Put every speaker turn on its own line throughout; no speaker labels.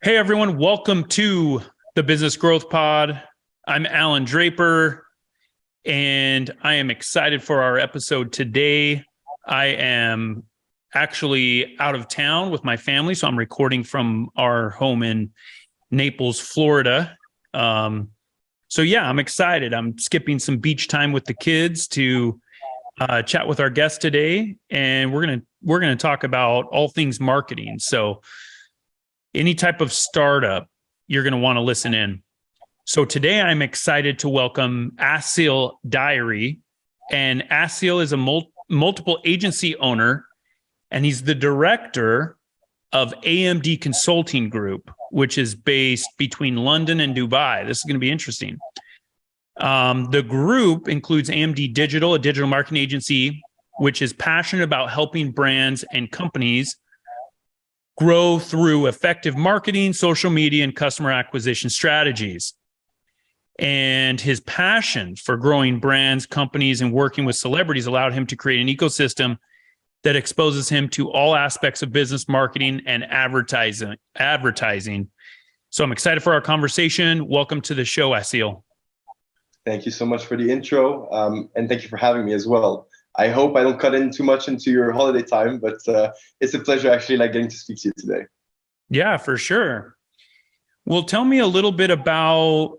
Hey everyone, welcome to the Business Growth Pod. I'm Alan Draper, and I am excited for our episode today. I am actually out of town with my family, so I'm recording from our home in Naples, Florida. I'm excited. I'm skipping some beach time with the kids to chat with our guest today, and we're gonna talk about all things marketing. So any type of startup, you're going to want to listen in. So today I'm excited to welcome Assil Dayri. And Assil is a multiple agency owner, and he's the director of AMD Consulting Group, which is based between London and Dubai. This is going to be interesting. The group includes AMD Digital, a digital marketing agency, which is passionate about helping brands and companies grow through effective marketing, social media, and customer acquisition strategies. And his passion for growing brands, companies, and working with celebrities allowed him to create an ecosystem that exposes him to all aspects of business marketing and advertising. So I'm excited for our conversation. Welcome to the show, Assil.
Thank you so much for the intro, and thank you for having me as well. I hope I don't cut in too much into your holiday time, but it's a pleasure actually getting to speak to you today.
Yeah, for sure. Well, tell me a little bit about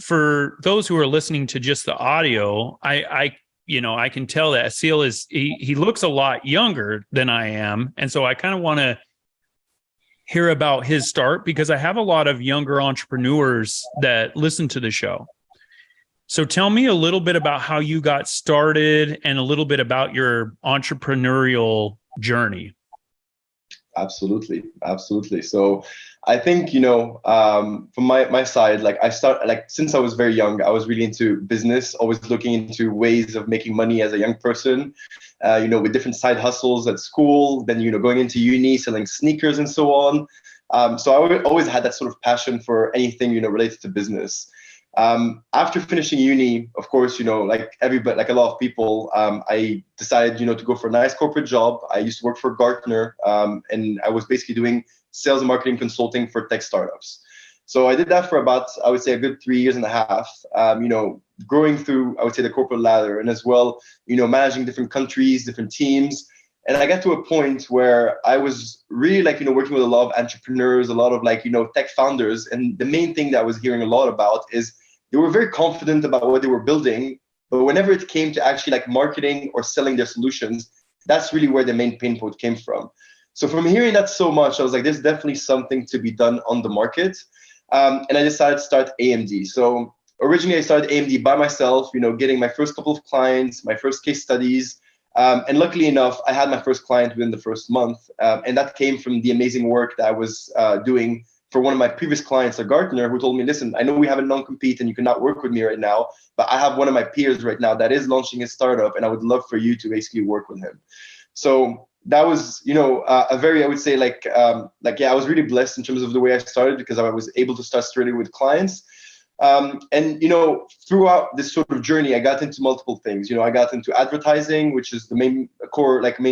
for those who are listening to just the audio. I can tell that Assil he looks a lot younger than I am, and so I kind of want to hear about his start because I have a lot of younger entrepreneurs that listen to the show. So tell me a little bit about how you got started and a little bit about your entrepreneurial journey.
Absolutely. So I think, from my side, since I was very young, I was really into business, always looking into ways of making money as a young person, with different side hustles at school, then, going into uni, selling sneakers and so on. So I always had that sort of passion for anything, related to business. After finishing uni, of course, like everybody, like a lot of people, I decided, to go for a nice corporate job. I used to work for Gartner, and I was basically doing sales and marketing consulting for tech startups. So I did that for about, I would say, a good 3 years and a half, growing through, I would say, the corporate ladder, and as well, managing different countries, different teams. And I got to a point where I was really working with a lot of entrepreneurs, a lot of tech founders. And the main thing that I was hearing a lot about is they were very confident about what they were building, but whenever it came to actually marketing or selling their solutions, that's really where the main pain point came from. So from hearing that so much, I was like, there's definitely something to be done on the market. And I decided to start AMD. So originally I started AMD by myself, getting my first couple of clients, my first case studies. And luckily enough, I had my first client within the first month. And that came from the amazing work that I was doing for one of my previous clients at Gartner, who told me, listen, I know we have a non-compete and you cannot work with me right now, but I have one of my peers right now that is launching a startup and I would love for you to basically work with him. So that was, a very, I would say I was really blessed in terms of the way I started because I was able to start straight away with clients. And throughout this sort of journey, I got into multiple things. I got into advertising, which is the main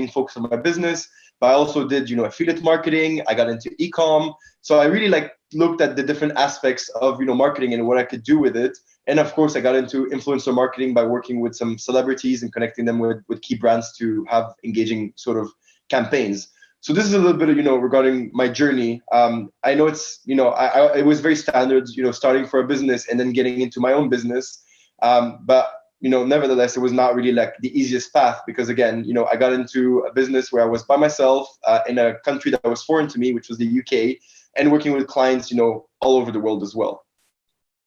focus of my business. But I also did, affiliate marketing. I got into e-com. So I really looked at the different aspects of, marketing and what I could do with it. And of course, I got into influencer marketing by working with some celebrities and connecting them with key brands to have engaging sort of campaigns. So this is a little bit of, regarding my journey. I know it's, it was very standard, starting for a business and then getting into my own business. But nevertheless, it was not really the easiest path because again, I got into a business where I was by myself in a country that was foreign to me, which was the UK, and working with clients, all over the world as well.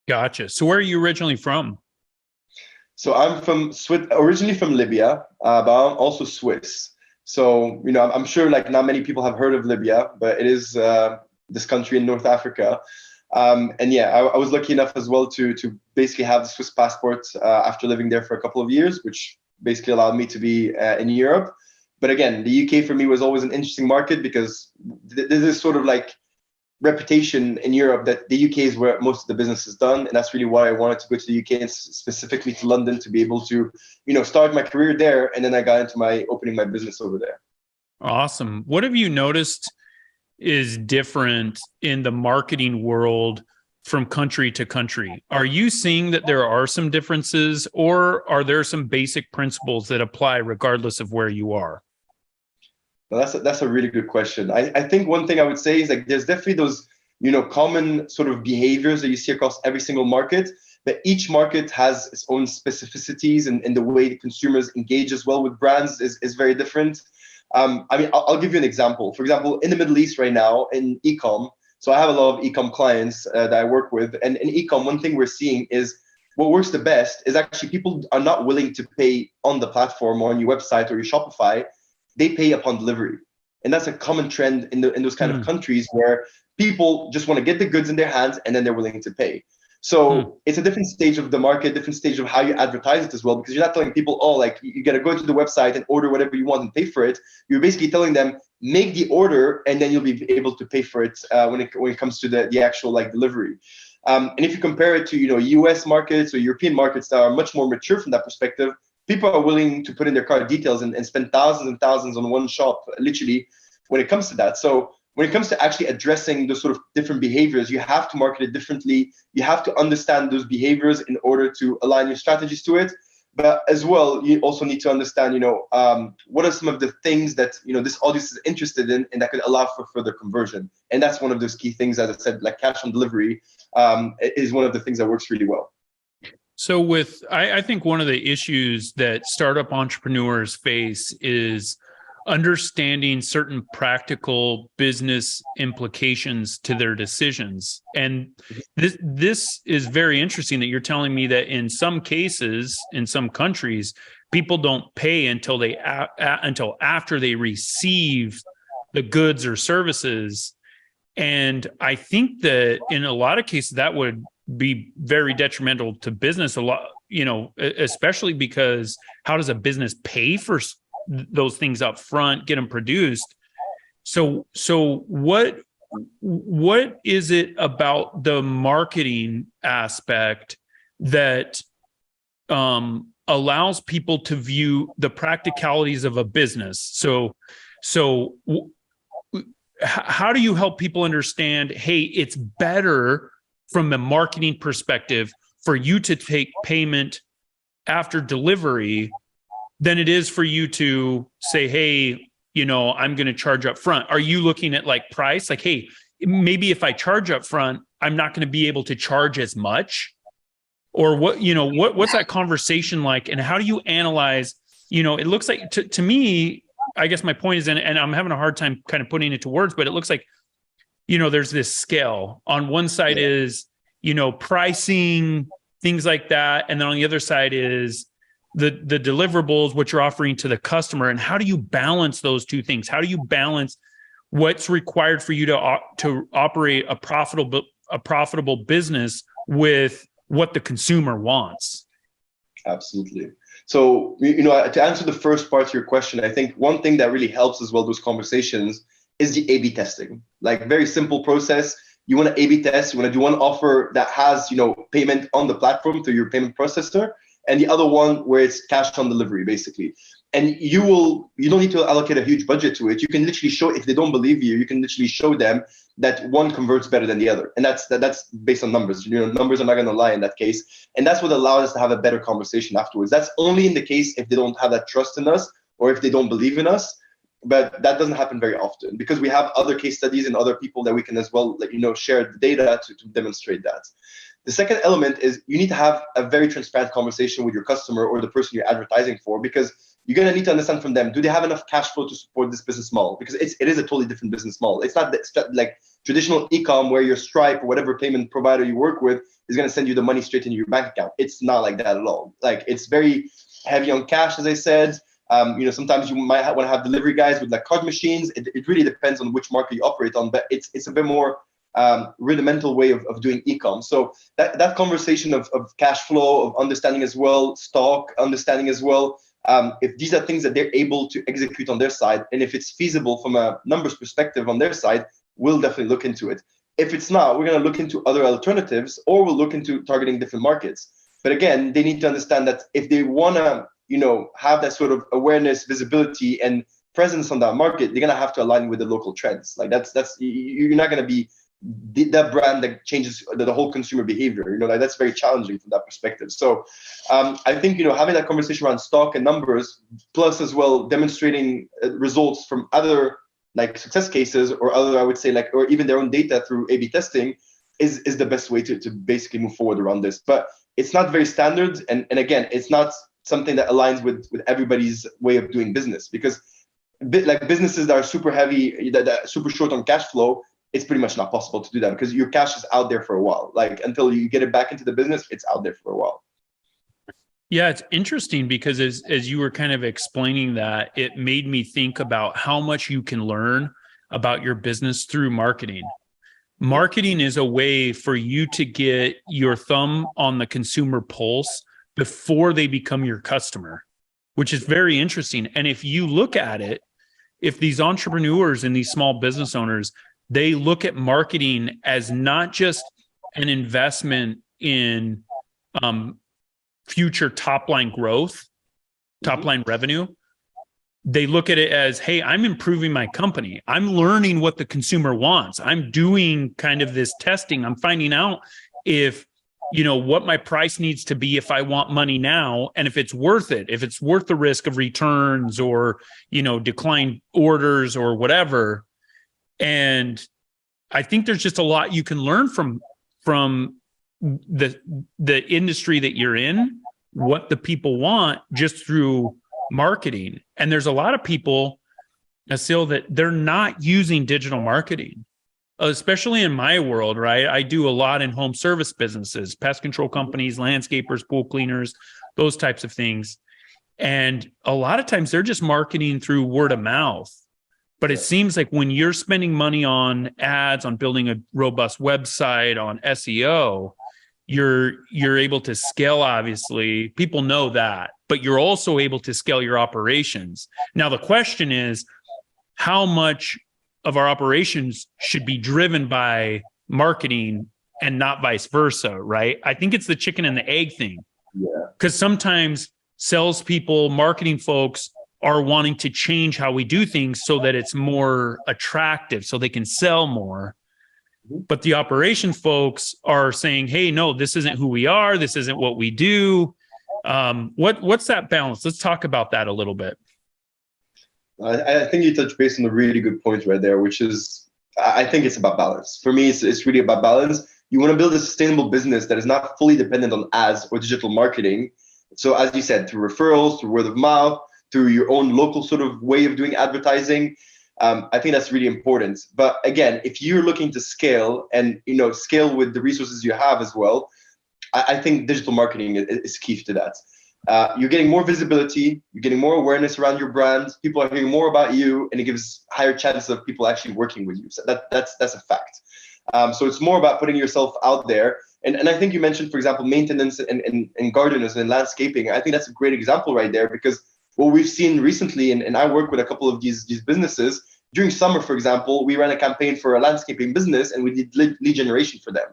Gotcha. So where are you originally from?
So I'm originally from Libya, but I'm also Swiss. So, I'm sure not many people have heard of Libya, but it is this country in North Africa. And yeah, I was lucky enough as well to basically have the Swiss passport after living there for a couple of years, which basically allowed me to be in Europe. But again, the UK for me was always an interesting market because there's this sort of reputation in Europe that the UK is where most of the business is done. And that's really why I wanted to go to the UK and specifically to London to be able to, start my career there. And then I got into opening my business over there.
Awesome. What have you noticed is different in the marketing world from country to country. Are you seeing that there are some differences, or are there some basic principles that apply regardless of where you are?
Well, that's a really good question. I think one thing I would say is like there's definitely those, common sort of behaviors that you see across every single market, but each market has its own specificities, and the way the consumers engage as well with brands is very different. I'll give you an example. For example, in the Middle East right now, in e-com, so I have a lot of e-com clients that I work with, and in e-com, one thing we're seeing is what works the best is actually people are not willing to pay on the platform or on your website or your Shopify. They pay upon delivery. And that's a common trend in those kind of countries where people just want to get the goods in their hands and then they're willing to pay. So it's a different stage of the market, different stage of how you advertise it as well, because you're not telling people, oh, like you got to go to the website and order whatever you want and pay for it. You're basically telling them, make the order and then you'll be able to pay for it when it comes to the actual like delivery. And if you compare it to, US markets or European markets that are much more mature from that perspective, people are willing to put in their card details and spend thousands and thousands on one shop, literally, when it comes to that. So when it comes to actually addressing those sort of different behaviors, you have to market it differently. You have to understand those behaviors in order to align your strategies to it. But as well, you also need to understand, what are some of the things that, this audience is interested in and that could allow for further conversion. And that's one of those key things, as I said, like cash on delivery is one of the things that works really well.
So I think one of the issues that startup entrepreneurs face is understanding certain practical business implications to their decisions. And this is very interesting that you're telling me that in some cases, in some countries, people don't pay until until after they receive the goods or services. And I think that in a lot of cases that would be very detrimental to business, a lot, especially because how does a business pay for those things up front, get them produced? So what is it about the marketing aspect that allows people to view the practicalities of a business? So how do you help people understand, hey, it's better from a marketing perspective for you to take payment after delivery than it is for you to say, hey, I'm going to charge up front? Are you looking at like price? Like, hey, maybe if I charge up front, I'm not going to be able to charge as much? Or what's that conversation like? And how do you analyze, it looks like to me, I guess my point is, and I'm having a hard time kind of putting it to words, but it looks like, there's this scale. On one side is, pricing, things like that. And then on the other side is the deliverables, what you're offering to the customer. And how do you balance those two things? How do you balance what's required for you to operate a profitable business with what the consumer wants?
Absolutely. So, to answer the first part of your question, I think one thing that really helps as well, those conversations, is the A/B testing. Like, very simple process. You want to A/B test. You want to do one offer that has, payment on the platform through your payment processor, and the other one where it's cash on delivery, basically. And you don't need to allocate a huge budget to it. You can literally show, if they don't believe you can literally show them that one converts better than the other. And that's based on numbers. Numbers are not going to lie in that case. And that's what allows us to have a better conversation afterwards. That's only in the case if they don't have that trust in us or if they don't believe in us. But that doesn't happen very often because we have other case studies and other people that we can as well, share the data to demonstrate that. The second element is you need to have a very transparent conversation with your customer or the person you're advertising for, because you're going to need to understand from them, do they have enough cash flow to support this business model? Because it is a totally different business model. It's not like traditional e-com where your Stripe or whatever payment provider you work with is going to send you the money straight into your bank account. It's not like that at all. Like, it's very heavy on cash, as I said. Sometimes you might want to have delivery guys with like card machines. It really depends on which market you operate on, but it's a bit more rudimental way of doing e-com. So that conversation of cash flow, of understanding as well, stock, understanding as well, if these are things that they're able to execute on their side, and if it's feasible from a numbers perspective on their side, we'll definitely look into it. If it's not, we're going to look into other alternatives, or we'll look into targeting different markets. But again, they need to understand that if they want to, have that sort of awareness, visibility, and presence on that market, they're gonna have to align with the local trends. Like you're not gonna be that brand that changes the whole consumer behavior. Like that's very challenging from that perspective. So I think having that conversation around stock and numbers, plus as well demonstrating results from other like success cases or other, I would say, like, or even their own data through A/B testing is the best way to basically move forward around this. But it's not very standard, and again, it's not something that aligns with everybody's way of doing business, because like businesses that are super heavy, that are super short on cash flow, it's pretty much not possible to do that because your cash is out there for a while. Like until you get it back into the business, it's out there for a while.
Yeah, it's interesting because as you were kind of explaining that, it made me think about how much you can learn about your business through marketing. Marketing is a way for you to get your thumb on the consumer pulse before they become your customer, which is very interesting. And if you look at it, if these entrepreneurs and these small business owners, they look at marketing as not just an investment in future top line growth, top line revenue. They look at it as, hey, I'm improving my company. I'm learning what the consumer wants. I'm doing kind of this testing. I'm finding out if, what my price needs to be if I want money now, and if it's worth it, if it's worth the risk of returns or, declined orders or whatever. And I think there's just a lot you can learn from the industry that you're in, what the people want, just through marketing. And there's a lot of people, Assil, that they're not using digital marketing, especially in my world, right? I do a lot in home service businesses, pest control companies, landscapers, pool cleaners, those types of things. And a lot of times they're just marketing through word of mouth. But it seems like when you're spending money on ads, on building a robust website, on SEO, you're able to scale, obviously. People know that, but you're also able to scale your operations. Now, the question is, how much of our operations should be driven by marketing and not vice versa, right? I think it's the chicken and the egg thing. Yeah. Because sometimes salespeople, marketing folks are wanting to change how we do things so that it's more attractive, so they can sell more. But the operations folks are saying, hey, no, this isn't who we are. This isn't what we do. What's that balance? Let's talk about that a little bit.
I think you touched base on a really good point right there, which is, I think it's about balance. For me, it's really about balance. You want to build a sustainable business that is not fully dependent on ads or digital marketing. So as you said, through referrals, through word of mouth, through your own local sort of way of doing advertising. I think that's really important. But again, if you're looking to scale and scale with the resources you have as well, I think digital marketing is key to that. You're getting more visibility, you're getting more awareness around your brand. People are hearing more about you, and it gives higher chances of people actually working with you. So that's a fact. So it's more about putting yourself out there. And I think you mentioned, for example, maintenance and gardeners and landscaping. I think that's a great example right there, because what we've seen recently, and I work with a couple of these businesses, during summer, for example, we ran a campaign for a landscaping business and we did lead generation for them.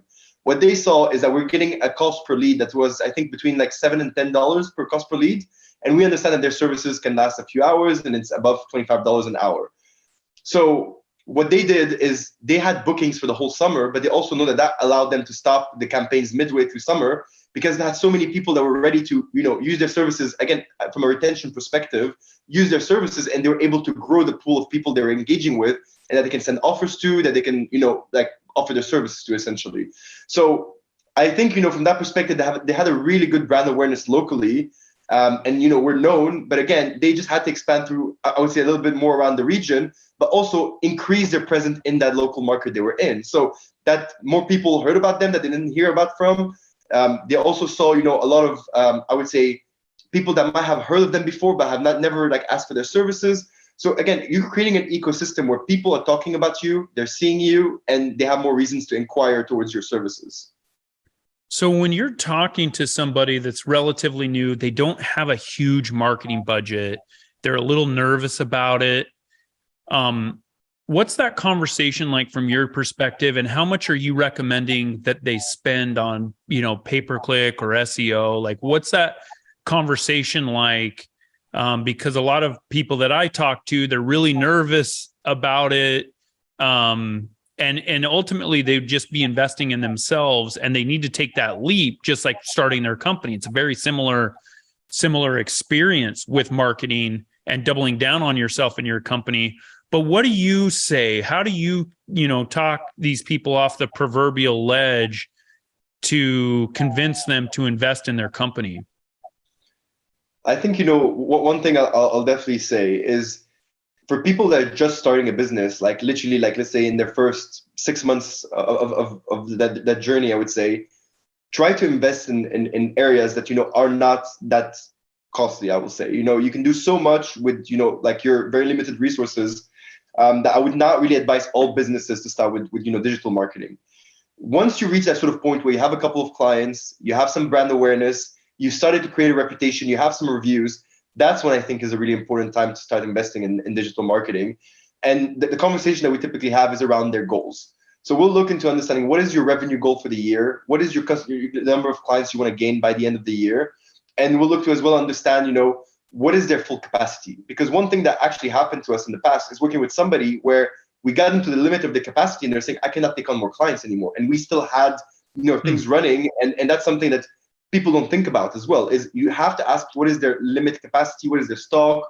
What they saw is that we're getting a cost per lead that was, I think, between like $7 and $10 per cost per lead. And we understand that their services can last a few hours and it's above $25 an hour. So what they did is they had bookings for the whole summer, but they also know that allowed them to stop the campaigns midway through summer, because they had so many people that were ready to, use their services, again, from a retention perspective, use their services, and they were able to grow the pool of people they were engaging with, and that they can send offers to, that they can, offer their services to, essentially. So I think, from that perspective, they had a really good brand awareness locally, and, we're known, but again, they just had to expand through, I would say, a little bit more around the region, but also increase their presence in that local market they were in, so that more people heard about them that they didn't hear about from. They also saw, a lot of, I would say, people that might have heard of them before, but have never asked for their services. So again, you're creating an ecosystem where people are talking about you, they're seeing you, and they have more reasons to inquire towards your services.
So when you're talking to somebody that's relatively new, they don't have a huge marketing budget, they're a little nervous about it. What's that conversation like from your perspective, and how much are you recommending that they spend on, pay-per-click or SEO? Like, what's that conversation like because a lot of people that I talk to, they're really nervous about it. And ultimately they'd just be investing in themselves, and they need to take that leap, just like starting their company. It's a very similar experience with marketing and doubling down on yourself and your company. But what do you say? How do you, talk these people off the proverbial ledge to convince them to invest in their company?
I think, one thing I'll definitely say is, for people that are just starting a business, like literally, like let's say in their first 6 months of that journey, I would say, try to invest in areas that, are not that costly, I will say. You can do so much with, like your very limited resources, that I would not really advise all businesses to start with, digital marketing. Once you reach that sort of point where you have a couple of clients, you have some brand awareness, you started to create a reputation, you have some reviews, that's when I think is a really important time to start investing in digital marketing. And the conversation that we typically have is around their goals. So we'll look into understanding, what is your revenue goal for the year? What is the number of clients you want to gain by the end of the year? And we'll look to as well understand, what is their full capacity? Because one thing that actually happened to us in the past is working with somebody where we got into the limit of the capacity and they're saying, I cannot take on more clients anymore. And we still had, things running. And that's something that people don't think about as well, is you have to ask, what is their limit capacity? What is their stock?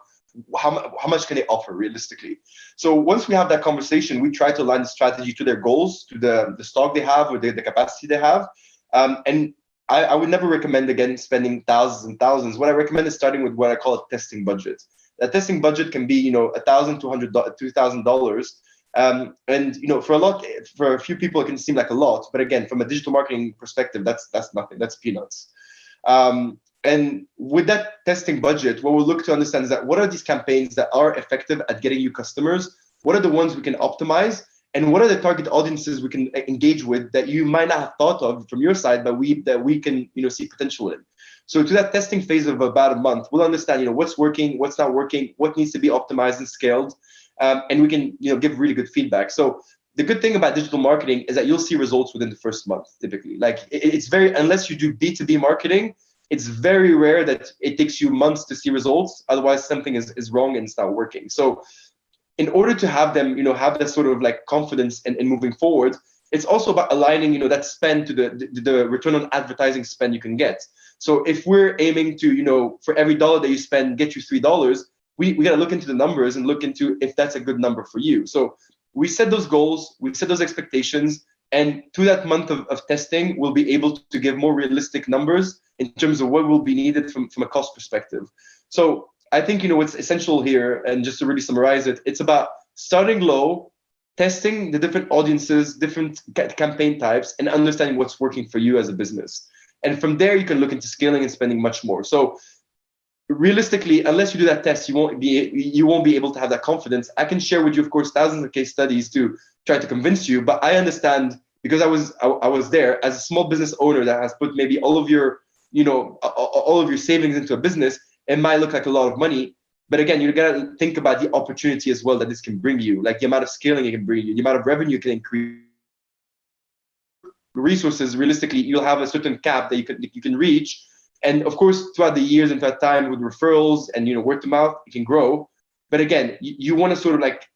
How much can they offer realistically? So once we have that conversation, we try to align the strategy to their goals, to the stock they have, or the capacity they have. And I would never recommend, again, spending thousands and thousands. What I recommend is starting with what I call a testing budget. That testing budget can be, $1,000, $2,000. And for a few people, it can seem like a lot, but again, from a digital marketing perspective, that's nothing. That's peanuts. And with that testing budget, what we'll look to understand is that, what are these campaigns that are effective at getting you customers? What are the ones we can optimize? And what are the target audiences we can engage with that you might not have thought of from your side, but we can see potential in? So to that testing phase of about a month, we'll understand what's working, what's not working, what needs to be optimized and scaled, and we can give really good feedback. So the good thing about digital marketing is that you'll see results within the first month typically. Like it's very, unless you do B2B marketing, it's very rare that it takes you months to see results. Otherwise, something is wrong and it's not working. So in order to have them, have that sort of like confidence in moving forward, it's also about aligning, that spend to the return on advertising spend you can get. So if we're aiming to, for every dollar that you spend, get you $3, we got to look into the numbers and look into if that's a good number for you. So we set those goals, we set those expectations, and through that month of testing, we'll be able to give more realistic numbers in terms of what will be needed from a cost perspective. So I think, what's essential here, and just to really summarize it, it's about starting low, testing the different audiences, different campaign types, and understanding what's working for you as a business. And from there, you can look into scaling and spending much more. So realistically, unless you do that test, you won't be able to have that confidence. I can share with you, of course, thousands of case studies to try to convince you, but I understand, because I was there as a small business owner that has put maybe all of your savings into a business. It might look like a lot of money, but again, you gotta think about the opportunity as well that this can bring you, like the amount of scaling it can bring you, the amount of revenue it can increase. Resources, realistically, you'll have a certain cap that you can reach. And of course, throughout the years and throughout time, with referrals and word of mouth, it can grow. But again, you want to sort of like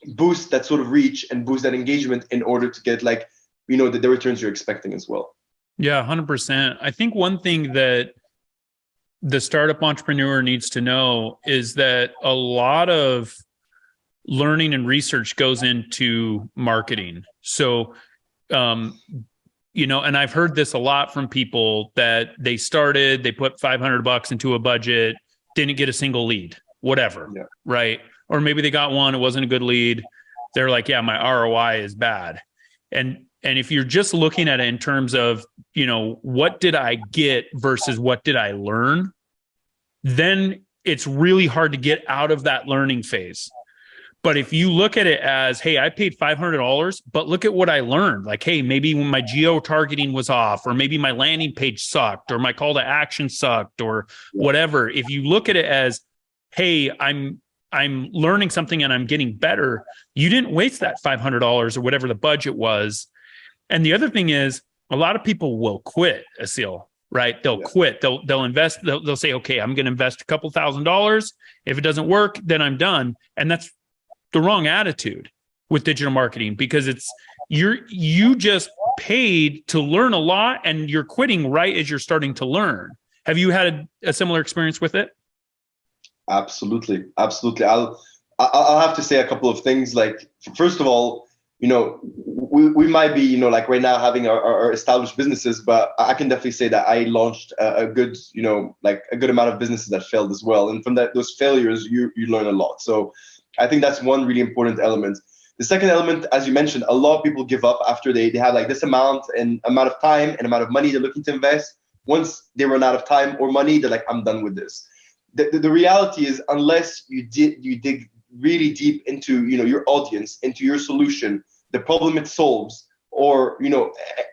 boost that sort of reach and boost that engagement in order to get the returns you're expecting as well.
Yeah, 100%. I think one thing that the startup entrepreneur needs to know is that a lot of learning and research goes into marketing. So, and I've heard this a lot from people that they put $500 into a budget, didn't get a single lead, whatever. Yeah. Right. Or maybe they got one, it wasn't a good lead. They're like, yeah, my ROI is bad. And if you're just looking at it in terms of, what did I get versus what did I learn, then it's really hard to get out of that learning phase. But if you look at it as, hey, I paid $500, but look at what I learned. Like, hey, maybe when my geo targeting was off, or maybe my landing page sucked, or my call to action sucked, or whatever. If you look at it as, hey, I'm learning something and I'm getting better, you didn't waste that $500 or whatever the budget was. And the other thing is, a lot of people will quit, Assil. right? They'll quit. They'll invest. They'll say, okay, I'm going to invest a couple $1,000s. If it doesn't work, then I'm done. And that's the wrong attitude with digital marketing, because you just paid to learn a lot and you're quitting right as you're starting to learn. Have you had a similar experience with it?
Absolutely. I'll have to say a couple of things. Like, first of all, we might be, like right now having our established businesses, but I can definitely say that I launched a good, like a good amount of businesses that failed as well. And from those failures, you learn a lot. So I think that's one really important element. The second element, as you mentioned, a lot of people give up after they have like this amount of time and amount of money they're looking to invest. Once they run out of time or money, they're like, I'm done with this. The reality is, unless you dig really deep into your audience, into your solution, the problem it solves, or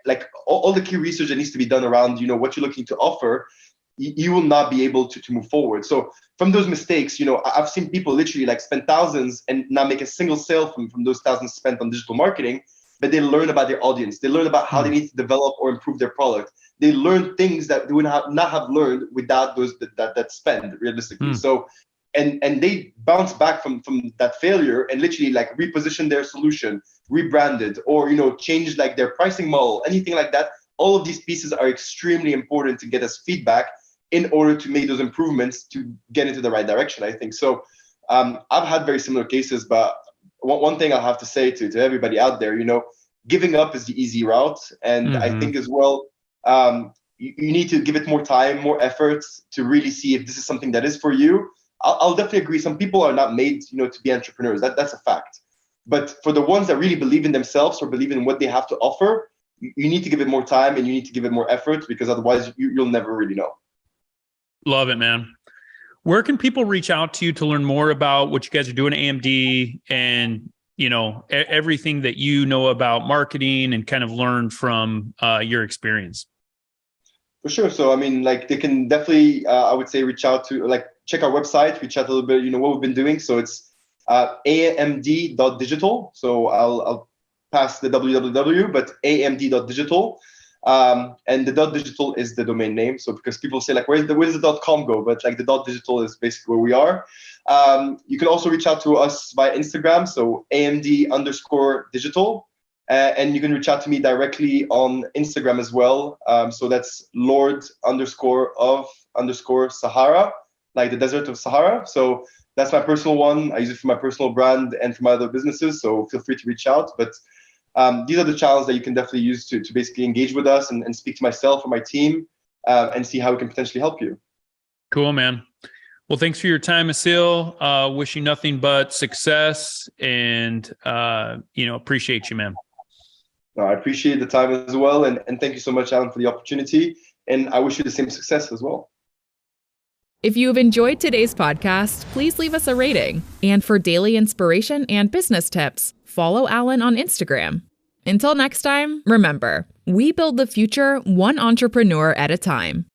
like all the key research that needs to be done around what you're looking to offer, you will not be able to move forward. So from those mistakes, I've seen people literally like spend thousands and not make a single sale from those thousands spent on digital marketing, but they learn about their audience. They learn about how they need to develop or improve their product. They learn things that they would not have learned without that spend realistically. So, and they bounce back from that failure and literally like reposition their solution, rebranded, or change like their pricing model, anything like that. All of these pieces are extremely important to get us feedback in order to make those improvements to get into the right direction, I think. So I've had very similar cases, but one thing I'll have to say to everybody out there, giving up is the easy route. And I think as well, you need to give it more time, more effort to really see if this is something that is for you. I'll definitely agree. Some people are not made, to be entrepreneurs. That's a fact. But for the ones that really believe in themselves or believe in what they have to offer, you need to give it more time and you need to give it more effort, because otherwise you'll never really know.
Love it, man. Where can people reach out to you to learn more about what you guys are doing at AMD and, everything that you know about marketing and kind of learn from your experience?
For sure. So, I mean, like they can definitely, I would say, reach out to, like, check our website, reach out a little bit, what we've been doing. So it's amd.digital. So I'll pass the www, but amd.digital. And the .digital is the domain name. So because people say like, where's the .com go? But like the .digital is basically where we are. You can also reach out to us via Instagram. So AMD_digital. And you can reach out to me directly on Instagram as well. So that's Lord_of_Sahara, like the desert of Sahara. So that's my personal one. I use it for my personal brand and for my other businesses. So feel free to reach out. But these are the channels that you can definitely use to basically engage with us and speak to myself or my team and see how we can potentially help you. Cool,
man. Well, thanks for your time, Assil. Wish you nothing but success and, appreciate you, man.
No, I appreciate the time as well. And thank you so much, Alan, for the opportunity. And I wish you the same success as well.
If you have enjoyed today's podcast, please leave us a rating. And for daily inspiration and business tips, follow Alan on Instagram. Until next time, remember, we build the future one entrepreneur at a time.